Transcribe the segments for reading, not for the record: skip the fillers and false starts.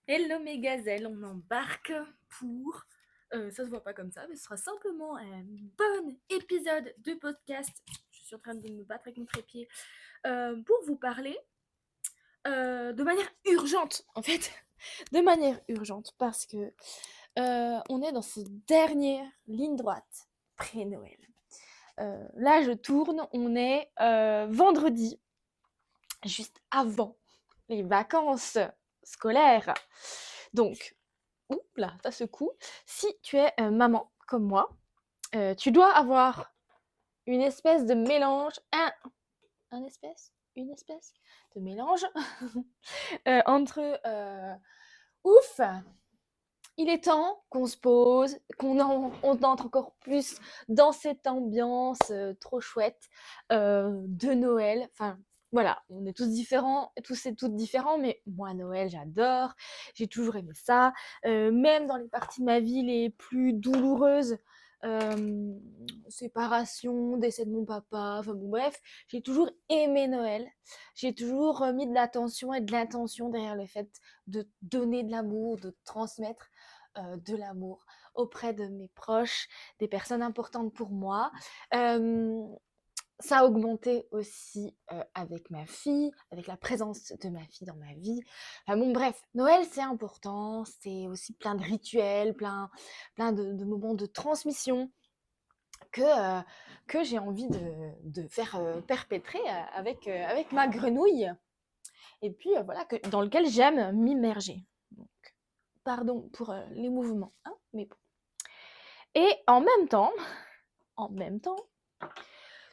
Hello mes gazelles, on embarque pour, ça se voit pas comme ça, mais ce sera simplement un bon épisode de podcast. Je suis en train de me battre avec mon trépied pour vous parler de manière urgente, en fait, de manière urgente, parce que on est dans cette dernière ligne droite pré-Noël. Là, je tourne, on est vendredi, juste avant les vacances scolaires. Donc, ouh là, ça secoue. Si tu es maman comme moi, tu dois avoir une espèce de mélange, une espèce de mélange entre ouf, il est temps qu'on se pose, on entre encore plus dans cette ambiance trop chouette de Noël. Enfin, voilà, on est tous différents, tous et toutes différents, mais moi, Noël, j'adore. J'ai toujours aimé ça. Même dans les parties de ma vie les plus douloureuses, euh, séparation, décès de mon papa, enfin bon, bref, j'ai toujours aimé Noël. J'ai toujours mis de l'attention et de l'intention derrière le fait de donner de l'amour, de transmettre de l'amour auprès de mes proches, des personnes importantes pour moi. Euh, Ça a augmenté aussi avec ma fille, avec la présence de ma fille dans ma vie. Enfin bon, bref, Noël c'est important, c'est aussi plein de rituels, plein de moments de transmission que, euh, que j'ai envie de faire perpétrer avec ma grenouille. Et puis voilà, dans lequel j'aime m'immerger. Donc, pardon pour les mouvements, hein, mais bon. Et en même temps,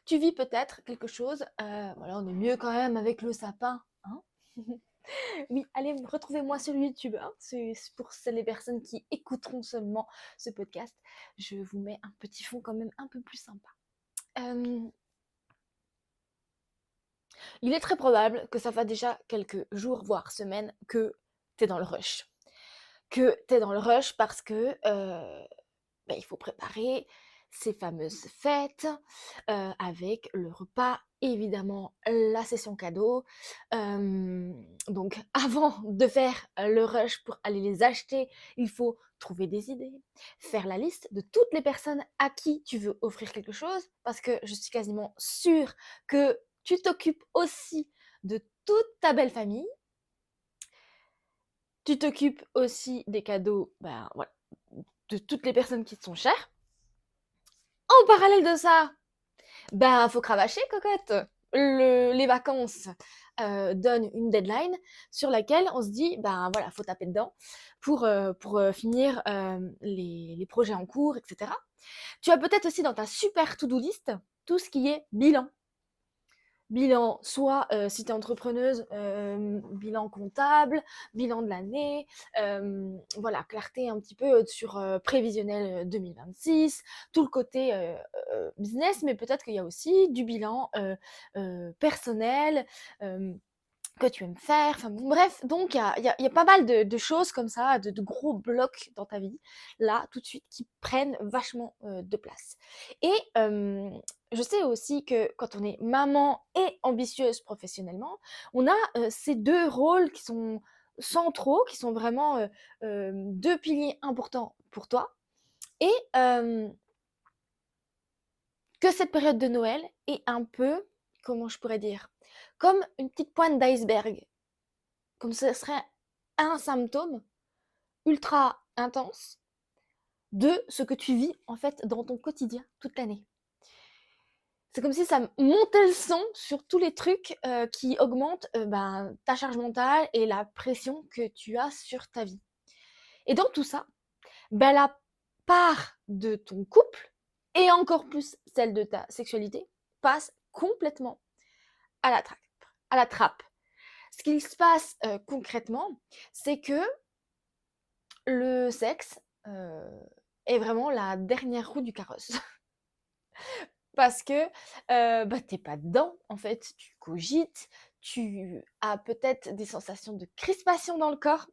tu vis peut-être quelque chose. Voilà, on est mieux quand même avec le sapin. Hein. Oui, allez, retrouvez-moi sur YouTube. Hein. C'est pour les personnes qui écouteront seulement ce podcast. Je vous mets un petit fond quand même un peu plus sympa. Euh, il est très probable que ça fait déjà quelques jours, voire semaines, que tu es dans le rush. Que tu es dans le rush parce que bah, il faut préparer ces fameuses fêtes avec le repas, évidemment la session cadeau. Donc avant de faire le rush pour aller les acheter, il faut trouver des idées, faire la liste de toutes les personnes à qui tu veux offrir quelque chose, parce que je suis quasiment sûre que tu t'occupes aussi de toute ta belle famille. Tu t'occupes aussi des cadeaux, ben, voilà, de toutes les personnes qui te sont chères. En parallèle de ça, ben, faut cravacher, cocotte. Les vacances donnent une deadline sur laquelle on se dit, ben voilà, faut taper dedans pour finir les projets en cours, etc. Tu as peut-être aussi dans ta super to-do list tout ce qui est bilan. Bilan, soit si tu es entrepreneuse, bilan comptable, bilan de l'année, voilà, clarté un petit peu sur prévisionnel 2026, tout le côté business, mais peut-être qu'il y a aussi du bilan personnel, que tu aimes faire. Enfin bon, bref, donc il y a pas mal de choses comme ça, de gros blocs dans ta vie, là, tout de suite, qui prennent vachement de place. Et je sais aussi que quand on est maman et ambitieuse professionnellement, on a ces deux rôles qui sont centraux, qui sont vraiment deux piliers importants pour toi. Et que cette période de Noël est un peu, comment je pourrais dire, comme une petite pointe d'iceberg, comme ce serait un symptôme ultra intense de ce que tu vis en fait dans ton quotidien toute l'année. C'est comme si ça montait le son sur tous les trucs qui augmentent ben, ta charge mentale et la pression que tu as sur ta vie. Et dans tout ça, ben, la part de ton couple et encore plus celle de ta sexualité passe complètement à la trappe. À la trappe. Ce qui se passe concrètement, c'est que le sexe est vraiment la dernière roue du carrosse. Parce que bah, t'es pas dedans, en fait, tu cogites, tu as peut-être des sensations de crispation dans le corps.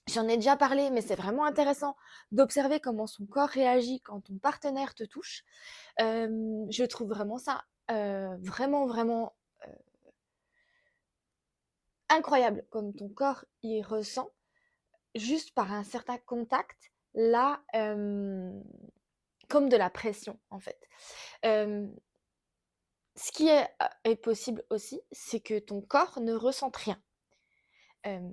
J'en ai déjà parlé, mais c'est vraiment intéressant d'observer comment son corps réagit quand ton partenaire te touche. Je trouve vraiment ça vraiment, vraiment incroyable, comme ton corps y ressent. juste par un certain contact, là, comme de la pression, en fait. Hem, Ce qui est possible aussi, c'est que ton corps ne ressente rien. Hem,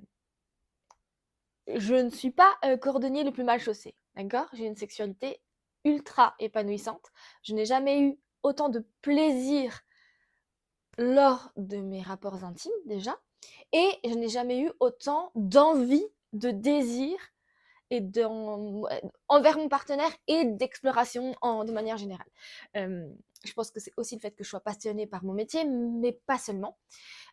je ne suis pas, cordonnier le plus mal chaussé, d'accord? J'ai une sexualité ultra épanouissante. Je n'ai jamais eu autant de plaisir lors de mes rapports intimes, déjà, et je n'ai jamais eu autant d'envie, de désir et envers mon partenaire et d'exploration de manière générale. Je pense que c'est aussi le fait que je sois passionnée par mon métier, mais pas seulement.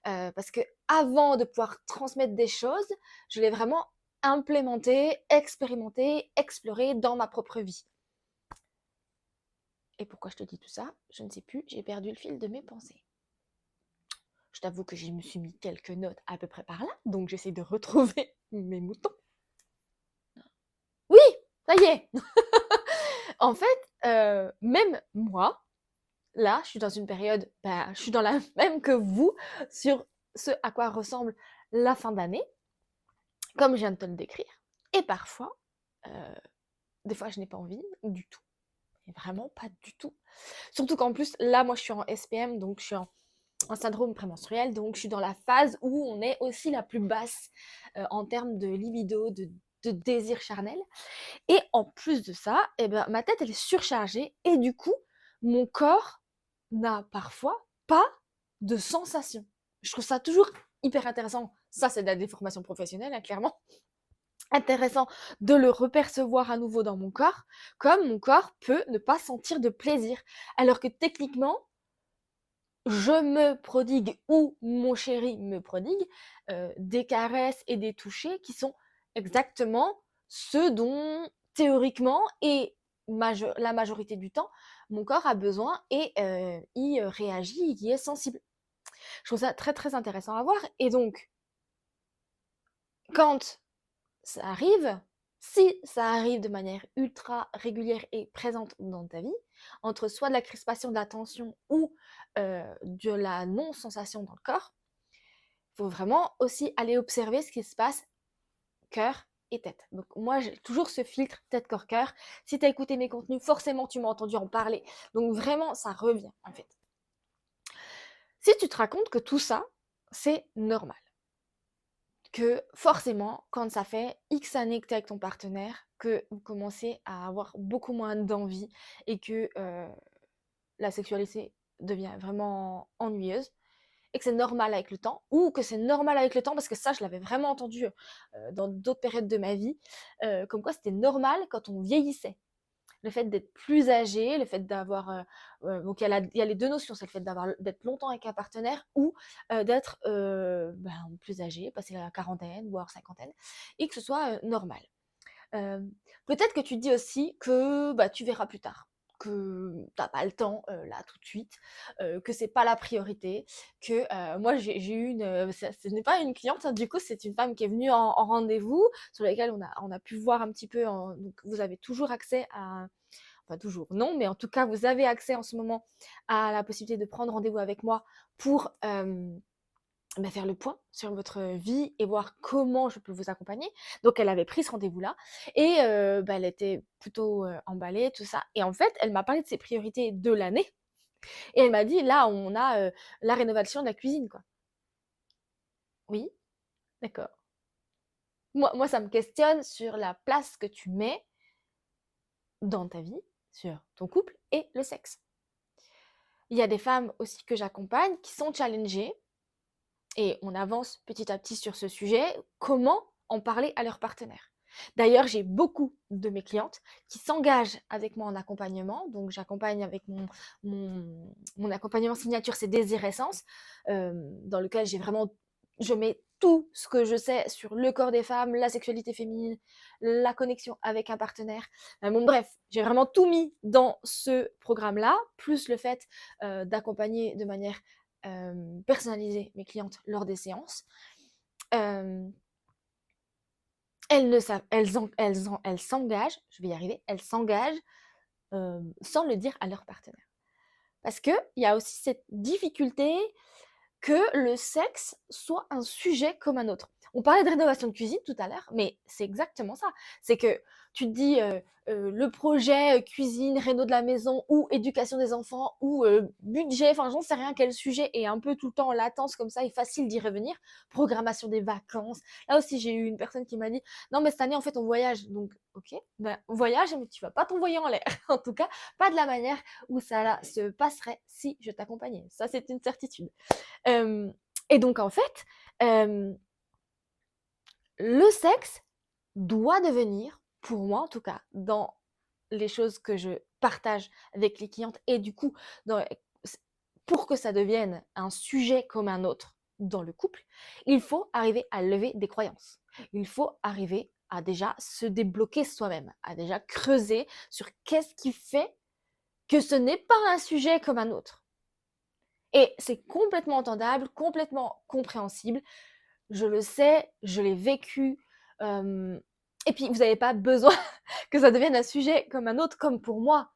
Parce que avant de pouvoir transmettre des choses, je l'ai vraiment implémenté, expérimenté, exploré dans ma propre vie. Et pourquoi je te dis tout ça? Je ne sais plus, j'ai perdu le fil de mes pensées. Je t'avoue que je me suis mis quelques notes à peu près par là, donc j'essaie de retrouver mes moutons. Oui, ça y est. En fait, même moi, là, je suis dans une période, je suis dans la même que vous sur ce à quoi ressemble la fin d'année, comme je viens de te le décrire. Et parfois, des fois, je n'ai pas envie du tout. Et vraiment pas du tout. Surtout qu'en plus, là, moi, je suis en SPM, donc je suis en syndrome prémenstruel, donc je suis dans la phase où on est aussi la plus basse en termes de libido, de désir charnel. Et en plus de ça, eh ben, ma tête, elle est surchargée et du coup, mon corps n'a parfois pas de sensation. Je trouve ça toujours hyper intéressant. Ça, c'est de la déformation professionnelle, hein, clairement. Intéressant de le repercevoir à nouveau dans mon corps, comme mon corps peut ne pas sentir de plaisir. Alors que techniquement, je me prodigue ou mon chéri me prodigue des caresses et des touchés qui sont exactement ceux dont théoriquement et la majorité du temps mon corps a besoin et y réagit, y est sensible. Je trouve ça très très intéressant à voir et donc quand ça arrive, si ça arrive de manière ultra régulière et présente dans ta vie, entre soit de la crispation, de la tension ou de la non-sensation dans le corps, il faut vraiment aussi aller observer ce qui se passe cœur et tête. Donc moi, j'ai toujours ce filtre tête, corps, cœur. Si tu as écouté mes contenus, forcément, tu m'as entendu en parler. Donc vraiment, ça revient en fait. Si tu te racontes que tout ça, c'est normal, que forcément, quand ça fait X années que tu es avec ton partenaire, que vous commencez à avoir beaucoup moins d'envie et que la sexualité devient vraiment ennuyeuse et que c'est normal avec le temps, ou que c'est normal avec le temps, parce que ça, je l'avais vraiment entendu dans d'autres périodes de ma vie, comme quoi c'était normal quand on vieillissait. Le fait d'être plus âgé, le fait d'avoir... donc il y a les deux notions, c'est le fait d'être longtemps avec un partenaire ou d'être plus âgé, passer la quarantaine, voire cinquantaine, et que ce soit normal. Peut-être que tu te dis aussi que tu verras plus tard, que t'as pas le temps là tout de suite, que c'est pas la priorité, que moi j'ai eu ce n'est pas une cliente, hein, du coup c'est une femme qui est venue en rendez-vous sur laquelle on a pu voir un petit peu, donc vous avez toujours accès à, enfin toujours non, mais en tout cas vous avez accès en ce moment à la possibilité de prendre rendez-vous avec moi pour faire le point sur votre vie et voir comment je peux vous accompagner. Donc elle avait pris ce rendez-vous-là et elle était plutôt emballée, tout ça. Et en fait, elle m'a parlé de ses priorités de l'année et elle m'a dit, là, on a la rénovation de la cuisine, quoi. Oui, d'accord. Moi, ça me questionne sur la place que tu mets dans ta vie, sur ton couple et le sexe. Il y a des femmes aussi que j'accompagne qui sont challengées et on avance petit à petit sur ce sujet, comment en parler à leur partenaire. D'ailleurs, j'ai beaucoup de mes clientes qui s'engagent avec moi en accompagnement. Donc, j'accompagne avec mon accompagnement signature, c'est Désir Essence, dans lequel je mets tout ce que je sais sur le corps des femmes, la sexualité féminine, la connexion avec un partenaire. Bref, j'ai vraiment tout mis dans ce programme-là, plus le fait d'accompagner de manière personnaliser mes clientes lors des séances. Elles s'engagent, je vais y arriver, elles s'engagent sans le dire à leur partenaire. Parce qu'il y a aussi cette difficulté que le sexe soit un sujet comme un autre. On parlait de rénovation de cuisine tout à l'heure, mais c'est exactement ça. C'est que tu te dis, le projet, cuisine, réno de la maison ou éducation des enfants ou, budget, enfin j'en sais rien quel sujet est un peu tout le temps en latence comme ça et facile d'y revenir. Programmation des vacances. Là aussi, j'ai eu une personne qui m'a dit: «Non mais cette année en fait on voyage». Donc OK, ben voyage mais tu vas pas t'envoyer en l'air. En tout cas, pas de la manière où ça là se passerait si je t'accompagnais. Ça, c'est une certitude. Hem et donc en fait, hem le sexe doit devenir, pour moi en tout cas, dans les choses que je partage avec les clientes et du coup, dans, pour que ça devienne un sujet comme un autre dans le couple, il faut arriver à lever des croyances. Il faut arriver à déjà se débloquer soi-même, à déjà creuser sur qu'est-ce qui fait que ce n'est pas un sujet comme un autre. Et c'est complètement entendable, complètement compréhensible. Je le sais, je l'ai vécu. Et puis, vous n'avez pas besoin que ça devienne un sujet comme un autre, comme pour moi.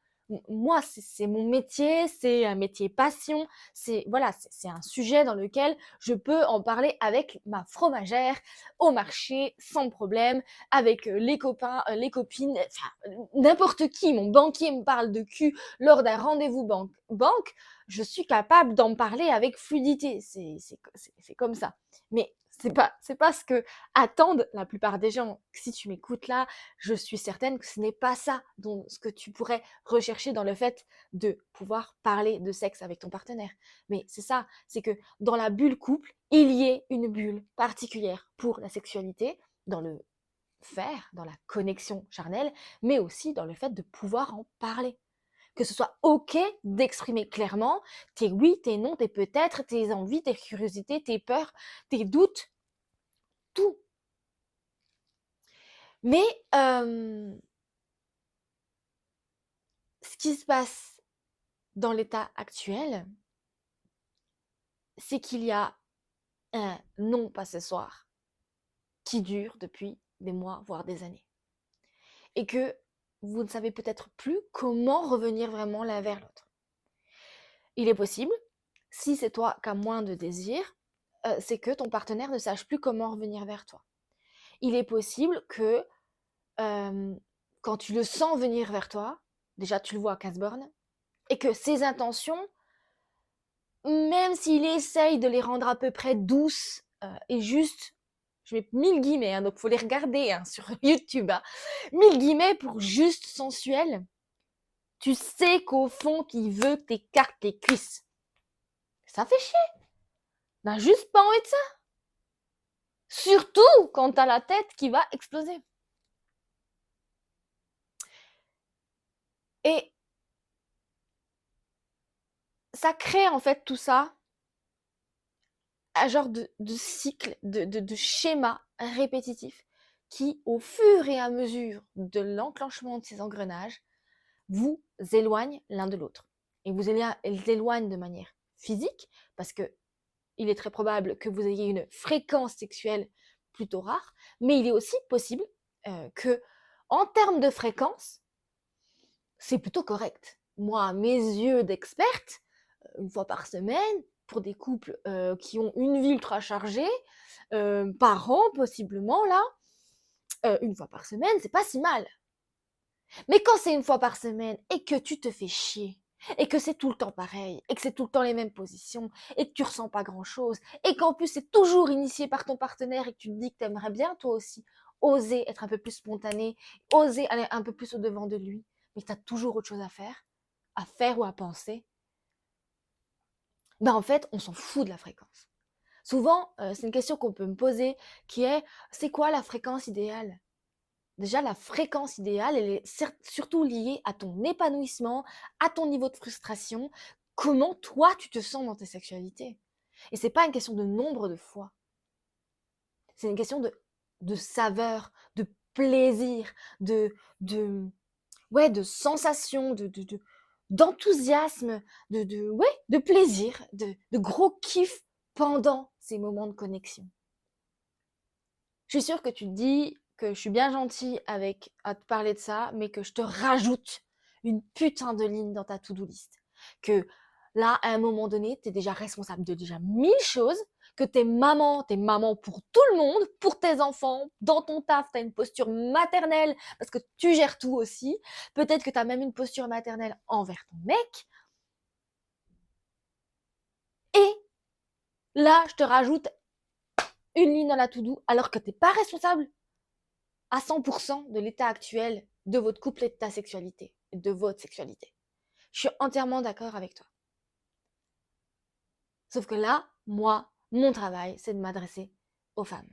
Moi, c'est mon métier, c'est un métier passion. C'est voilà, c'est un sujet dans lequel je peux en parler avec ma fromagère au marché sans problème, avec les copains, les copines, enfin n'importe qui. Mon banquier me parle de cul lors d'un rendez-vous banque, je suis capable d'en parler avec fluidité. C'est comme ça. Mais c'est pas ce que attendent la plupart des gens. Si tu m'écoutes là, je suis certaine que ce n'est pas ça dont ce que tu pourrais rechercher dans le fait de pouvoir parler de sexe avec ton partenaire. Mais c'est ça, c'est que dans la bulle couple, il y ait une bulle particulière pour la sexualité, dans le faire, dans la connexion charnelle, mais aussi dans le fait de pouvoir en parler. Que ce soit OK d'exprimer clairement tes oui, tes non, tes peut-être, tes envies, tes curiosités, tes peurs, tes doutes, tout. Mais ce qui se passe dans l'état actuel, c'est qu'il y a un non pas ce soir qui dure depuis des mois, voire des années. Et que vous ne savez peut-être plus comment revenir vraiment l'un vers l'autre. Il est possible, si c'est toi qui as moins de désir, c'est que ton partenaire ne sache plus comment revenir vers toi. Il est possible que quand tu le sens venir vers toi, déjà tu le vois à 15 bornes, et que ses intentions, même s'il essaye de les rendre à peu près douces et justes, je mets 1000 guillemets, hein, donc il faut les regarder hein, sur YouTube, hein, 1000 guillemets pour juste sensuel, tu sais qu'au fond qu'il veut que t'écartes les cuisses. Ça fait chier. N'a juste pas envie de ça. Surtout quand t'as la tête qui va exploser. Et ça crée en fait tout ça, un genre de cycle, de schéma répétitif qui, au fur et à mesure de l'enclenchement de ces engrenages, vous éloigne l'un de l'autre. Et vous éloigne de manière physique, parce que il est très probable que vous ayez une fréquence sexuelle plutôt rare, mais il est aussi possible que, en termes de fréquence, c'est plutôt correct. Moi, à mes yeux d'experte, une fois par semaine, pour des couples qui ont une vie ultra chargée, par an possiblement, là, une fois par semaine, c'est pas si mal. Mais quand c'est une fois par semaine et que tu te fais chier, et que c'est tout le temps pareil, et que c'est tout le temps les mêmes positions, et que tu ressens pas grand-chose, et qu'en plus c'est toujours initié par ton partenaire et que tu te dis que tu aimerais bien toi aussi oser être un peu plus spontané, oser aller un peu plus au devant de lui, mais que tu as toujours autre chose à faire ou à penser, ben en fait, on s'en fout de la fréquence. Souvent, c'est une question qu'on peut me poser qui est: c'est quoi la fréquence idéale? Déjà, la fréquence idéale, elle est surtout liée à ton épanouissement, à ton niveau de frustration, comment toi tu te sens dans tes sexualités. Et c'est pas une question de nombre de fois, c'est une question de saveur, de plaisir, de, de, ouais, de sensation, d'enthousiasme, ouais, de plaisir, de gros kiff pendant ces moments de connexion. Je suis sûre que tu te dis que je suis bien gentille avec à te parler de ça, mais que je te rajoute une putain de ligne dans ta to-do list. Que là, à un moment donné, tu es déjà responsable de déjà 1000 choses, que t'es maman pour tout le monde, pour tes enfants, dans ton taf, t'as une posture maternelle parce que tu gères tout aussi. Peut-être que t'as même une posture maternelle envers ton mec. Et là, je te rajoute une ligne dans la to-do alors que t'es pas responsable à 100% de l'état actuel de votre couple et de ta sexualité, de votre sexualité. Je suis entièrement d'accord avec toi. Sauf que là, moi, mon travail, c'est de m'adresser aux femmes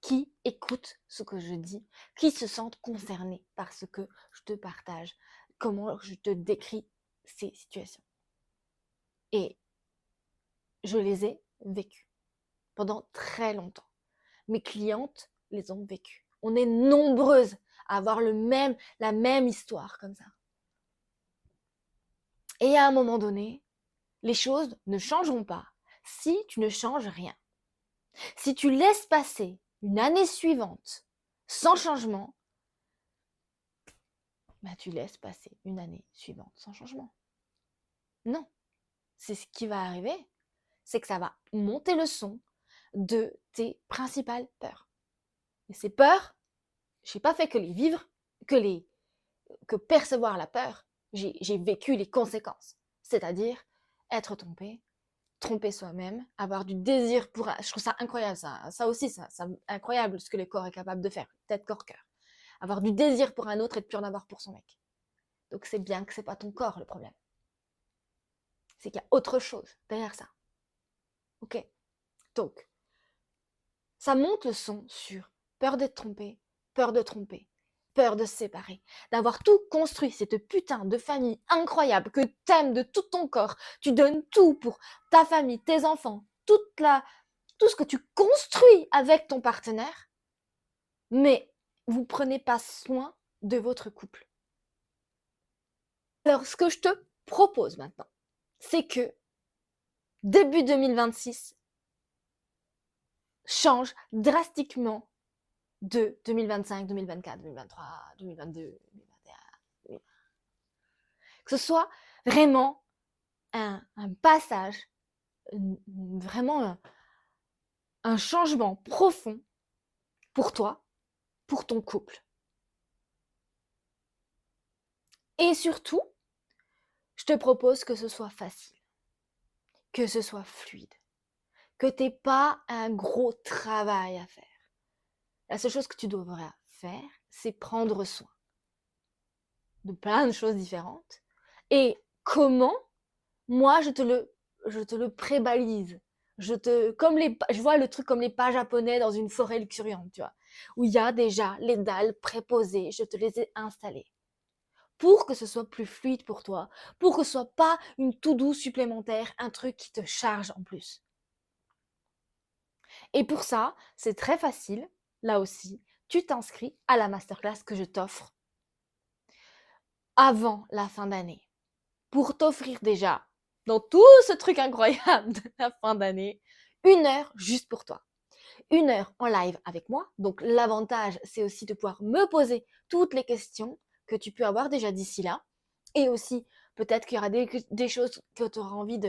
qui écoutent ce que je dis, qui se sentent concernées par ce que je te partage, comment je te décris ces situations. Et je les ai vécues pendant très longtemps. Mes clientes les ont vécues. On est nombreuses à avoir la même histoire comme ça. Et à un moment donné, les choses ne changeront pas si tu ne changes rien. Si tu laisses passer une année suivante sans changement, bah tu laisses passer une année suivante sans changement. Non, c'est ce qui va arriver, c'est que ça va monter le son de tes principales peurs. Et ces peurs, j'ai pas fait que les vivre, que percevoir la peur, j'ai vécu les conséquences. C'est-à-dire être trompé, tromper soi-même, avoir du désir pour... Je trouve ça incroyable, ça aussi, ça incroyable ce que le corps est capable de faire, tête, corps, cœur. Avoir du désir pour un autre et de plus en avoir pour son mec. Donc c'est bien que c'est pas ton corps le problème. C'est qu'il y a autre chose derrière ça. Ok? Donc, ça monte le son sur peur d'être trompé, peur de tromper, peur de se séparer, d'avoir tout construit, cette putain de famille incroyable que t'aimes de tout ton corps. Tu donnes tout pour ta famille, tes enfants, tout ce que tu construis avec ton partenaire, mais vous prenez pas soin de votre couple. Alors, ce que je te propose maintenant, c'est que début 2026 change drastiquement de 2025, 2024, 2023, 2022, 2021. Que ce soit vraiment un passage, vraiment un changement profond pour toi, pour ton couple. Et surtout, je te propose que ce soit facile, que ce soit fluide, que tu n'aies pas un gros travail à faire. La seule chose que tu devras faire, c'est prendre soin de plein de choses différentes. Et comment, moi, je te le prébalise. Je vois le truc comme les pas japonais dans une forêt luxuriante, tu vois, où il y a déjà les dalles préposées, je te les ai installées. Pour que ce soit plus fluide pour toi, pour que ce soit pas une to-do supplémentaire, un truc qui te charge en plus. Et pour ça, c'est très facile, là aussi, tu t'inscris à la masterclass que je t'offre avant la fin d'année, pour t'offrir déjà, dans tout ce truc incroyable de la fin d'année, 1 heure juste pour toi. 1 heure en live avec moi. Donc l'avantage, c'est aussi de pouvoir me poser toutes les questions que tu peux avoir déjà d'ici là. Et aussi, peut-être qu'il y aura des choses que tu auras envie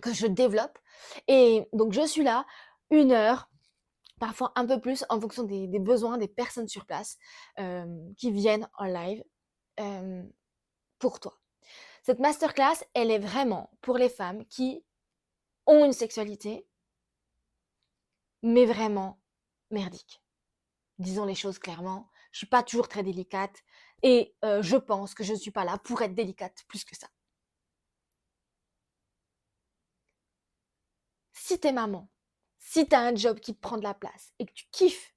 que je développe. Et donc je suis là, 1 heure, parfois un peu plus en fonction des besoins des personnes sur place qui viennent en live pour toi. Cette masterclass, elle est vraiment pour les femmes qui ont une sexualité, mais vraiment merdique. Disons les choses clairement, je suis pas toujours très délicate et je pense que je ne suis pas là pour être délicate plus que ça. Si t'es maman, si t'as un job qui te prend de la place et que tu kiffes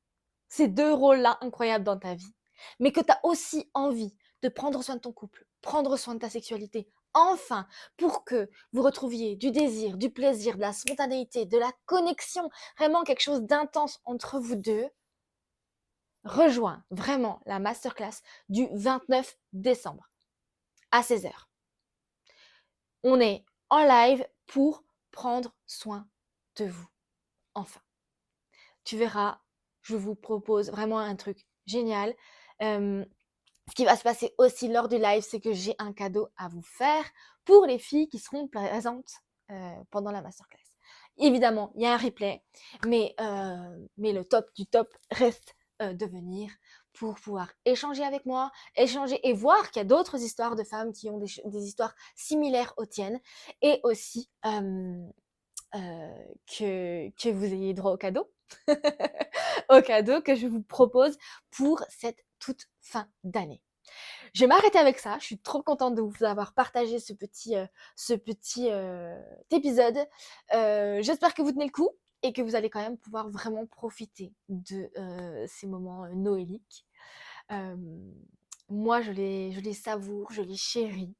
ces 2 rôles-là incroyables dans ta vie, mais que tu as aussi envie de prendre soin de ton couple, prendre soin de ta sexualité, enfin, pour que vous retrouviez du désir, du plaisir, de la spontanéité, de la connexion, vraiment quelque chose d'intense entre vous deux, rejoins vraiment la masterclass du 29 décembre à 16h. On est en live pour prendre soin de vous. Enfin, tu verras, je vous propose vraiment un truc génial. Ce qui va se passer aussi lors du live, c'est que j'ai un cadeau à vous faire pour les filles qui seront présentes pendant la masterclass. Évidemment, il y a un replay, mais le top du top reste de venir pour pouvoir échanger avec moi, échanger et voir qu'il y a d'autres histoires de femmes qui ont des histoires similaires aux tiennes et aussi que vous ayez droit au cadeau, au cadeau que je vous propose pour cette toute fin d'année. Je vais m'arrêter avec ça. Je suis trop contente de vous avoir partagé ce petit épisode. J'espère que vous tenez le coup et que vous allez quand même pouvoir vraiment profiter de ces moments noéliques. Euh, Moi, je les savoure, je les chéris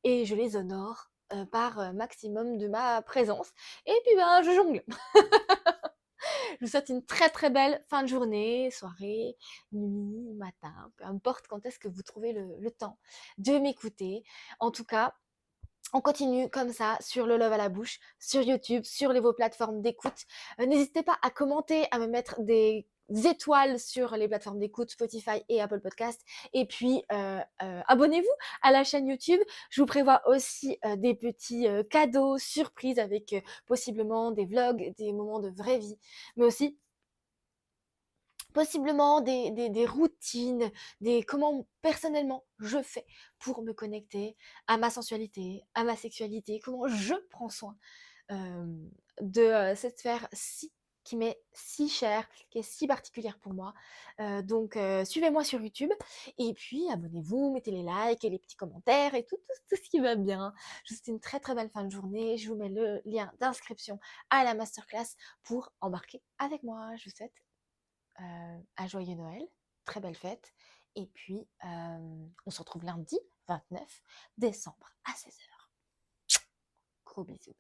et je les honore par maximum de ma présence. Et puis, ben, je jongle. Je vous souhaite une très très belle fin de journée, soirée, nuit, matin, peu importe quand est-ce que vous trouvez le temps de m'écouter. En tout cas, on continue comme ça sur le Love à la bouche, sur YouTube, sur vos plateformes d'écoute. N'hésitez pas à commenter, à me mettre des étoiles sur les plateformes d'écoute Spotify et Apple Podcast. Et puis, abonnez-vous à la chaîne YouTube. Je vous prévois aussi des petits cadeaux, surprises avec possiblement des vlogs, des moments de vraie vie, mais aussi possiblement des routines, comment personnellement je fais pour me connecter à ma sensualité, à ma sexualité, comment je prends soin euh, de cette sphère qui m'est si chère, qui est si particulière pour moi. Donc, suivez-moi sur YouTube et puis abonnez-vous, mettez les likes et les petits commentaires et tout ce qui va bien. Je vous souhaite une très très belle fin de journée. Je vous mets le lien d'inscription à la masterclass pour embarquer avec moi. Je vous souhaite un joyeux Noël, très belle fête. Et puis, on se retrouve lundi 29 décembre à 16h. Gros bisous.